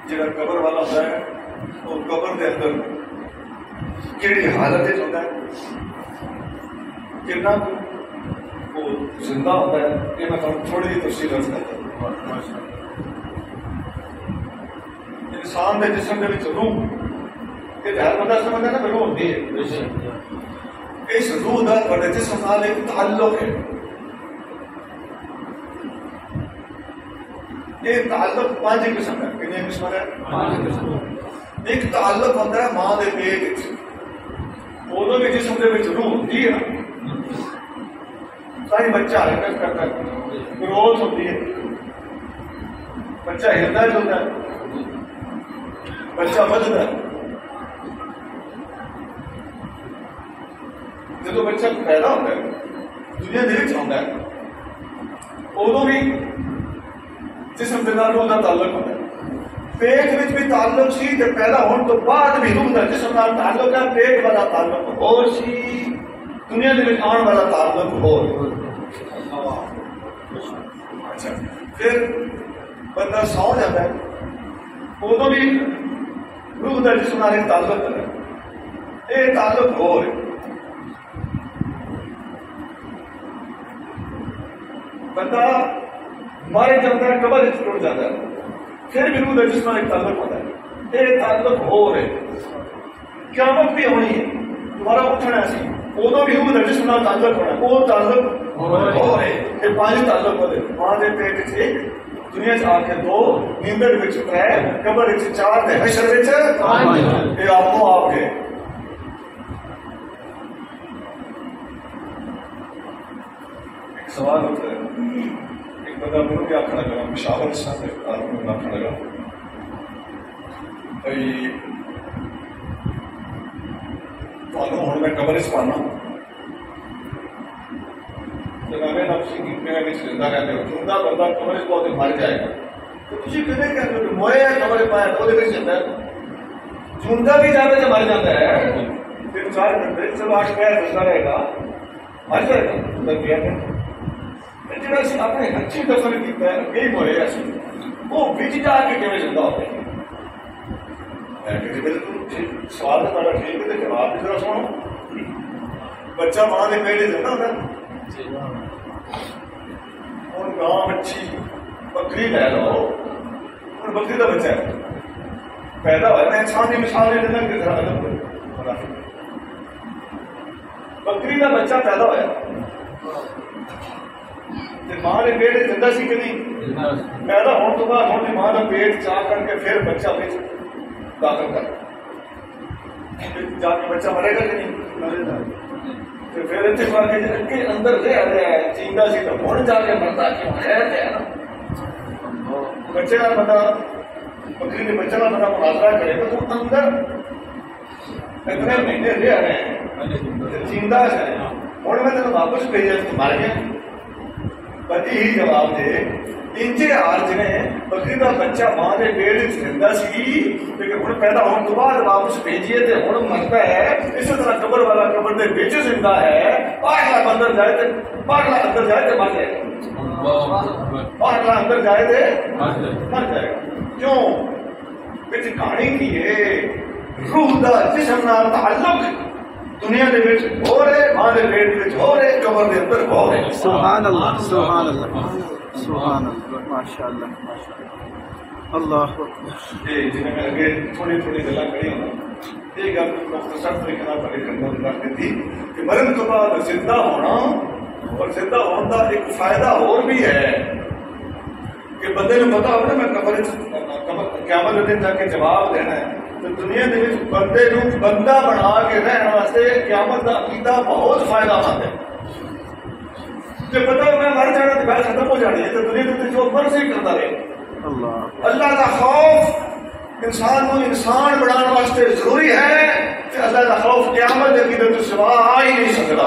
جہاں قبر والا ہوتا ہے وہ قبر کے اندر کہڑی حالت ہوتا ہے، کتنا وہ زندہ ہوتا ہے، یہ میں تھوڑی جی تفصیل عرض کرتا ہوں۔ انسان کے جسم کے روح، یہ ہر بندہ سمجھتا ہے نا روح ہوتی ہے، اس روح کا تھوڑے جسم نال ایک تعلق ہے۔ یہ تعلق 5 قسم ہے، کتنے قسم ہے؟ 5 قسم۔ ایک تعلق ہوتا ہے ماں کے پیٹ، ادو بھی جسم کے روح ہوتی ہے، ساری بچہ حرکت کرتا ہے، گروتھ ہوتی ہے، بچہ ہلتا جلتا ہے، بچہ بدلتا ہے۔ جب بچہ پیدا ہوتا ہے دنیا دے آتا ہے ادو بھی جسم کے روح کا تعلق ہوتا ہے۔ پیٹ میں بھی تعلق سی، جب پیدا ہونے تو بعد بھی روح کا جسم کا تعلق ہے، پیٹ والا تعلق اور سی، دنیا کے آنے والا تعلق ہو۔ اچھا پھر بندہ سو جاتا ہے ادو بھی روح کا جسم کا ایک تعلق ہے، یہ تعلق ہو رہے۔ بندہ مر جاتا ہے، قبر ٹوٹ جاتا ہے، پھر بھی روح جسم ایک تعلق ہوتا ہے، یہ تعلق ہو رہے۔ قیامت بھی ہونی ہے، دوبارہ اٹھنا ہے، ادو بھی روح جسم کا تعلق ہونا، وہ تعلق ہو رہے۔ یہ 5 تعلق ہوتے، ماں کے پیٹ سے دنیا آ کے 2، نیندر 3، قبر 4، حشر 5۔ یہ آپ کو آپ کے ایک سوال ہوتا ہے، ایک بندہ مجھے کیا آخر لگا، پشاور سے آدمی آخر لگا بھائی ہوں میں قبر چ پانا زندہ رہتے ہو، زندہ بندہ قبر چ پاؤ مر جائے گا، تو تھی کہتے کہتے ہو مویا قبر پایا تو وہ زندہ زندہ بھی جاتا ہے، مر جاتا ہے، پھر 4 گھنٹے سے 8 پیر زندہ رہے گا، مر جائے گا۔ جا اپنے اچھی دفن کیا یہی مویا سی، وہ بچ جا کے کیون زندہ ہوتے ہیں؟ سوال تو ٹھیک ہے، جواب بھی ذرا سنو۔ بچہ ماں کے پیٹ زندہ ہوتا ہے، ہوں گاں مچھی بکری لے لو، ہوں بکری کا بچہ ہے پیدا ہوا، میں انسان کی مثال نہیں دینا کہ ذرا ادب، بکری کا بچہ پیدا ہوا ماں کے پیٹ زندہ سی کہ نہیں؟ پیدا ہونے تو بعد ہوں ماں کا پیٹ چاہ کر کے پھر بچہ داخل کر جا کے بچہ مرے گا کہ نہیں؟ پھر اتفاق کے اندر رہ رہا ہے، جیندہ سی تو ہوں جا کے مرتا کیوں ہے نا؟ بچے کا بندہ بکری کے بچے کا بندہ مناظرہ کرے تو وہ اندر اتنے مہینے رہ رہے ہیں، جیندہ ہے، ہوں میں تمہیں واپس بھیجا تو مر گیا۔ بچی ہی جواب دے انجے عارض نے بکری کا بچہ ماں کے پیٹ زندہ سی، لیکن ہوں پیدا ہونے تو بعد واپس بھیجیے تو ہوں مرتا ہے۔ اسی طرح قبر والا قبر کے بچ زندہ ہے، پاگلا اندر جائے تو پاگلا اندر جائے تو مر جائے گا، پاگلا اندر جائے تو مر جائے گا۔ کیوں؟ بچ کہانی کی ہے روح کا جسم نال تعلق دنیا کے بچ ہو رہے، ماں کے پیٹ ہو رہے، قبر کے اندر ہو رہے۔ سبحان اللہ، سبحان اللہ، سبحان اللہ، ماشاء اللہ، ماشاء اللہ، اللہ اکبر۔ جی جنہیں میں اگے تھوڑی تھوڑی گلا کری ہوں، یہ گل مختصر طریقے پڑھی خدمت رکھ دیتی کہ مرن تو بعد زندہ ہونا، اور زندہ ہونے کا ایک فائدہ اور بھی ہے کہ بندے کو پتا ہو نا میں قبر قیامت دن جا کے جواب دینا ہے، تو دنیا کے بندے کو بندہ بنا کے رہنے واسطے قیامت کا عقیدہ بہت فائدہ مند ہے۔ جب پتا میں مر جانا تو بات ختم ہو جانی ہے، تو دنیا کے جو مرضی کرتا رہے۔ اللہ کا خوف انسان کو انسان بنانے واسطے ضروری ہے کہ اللہ کا خوف قیامت کے عقیدے تو سوا آ ہی نہیں سکتا۔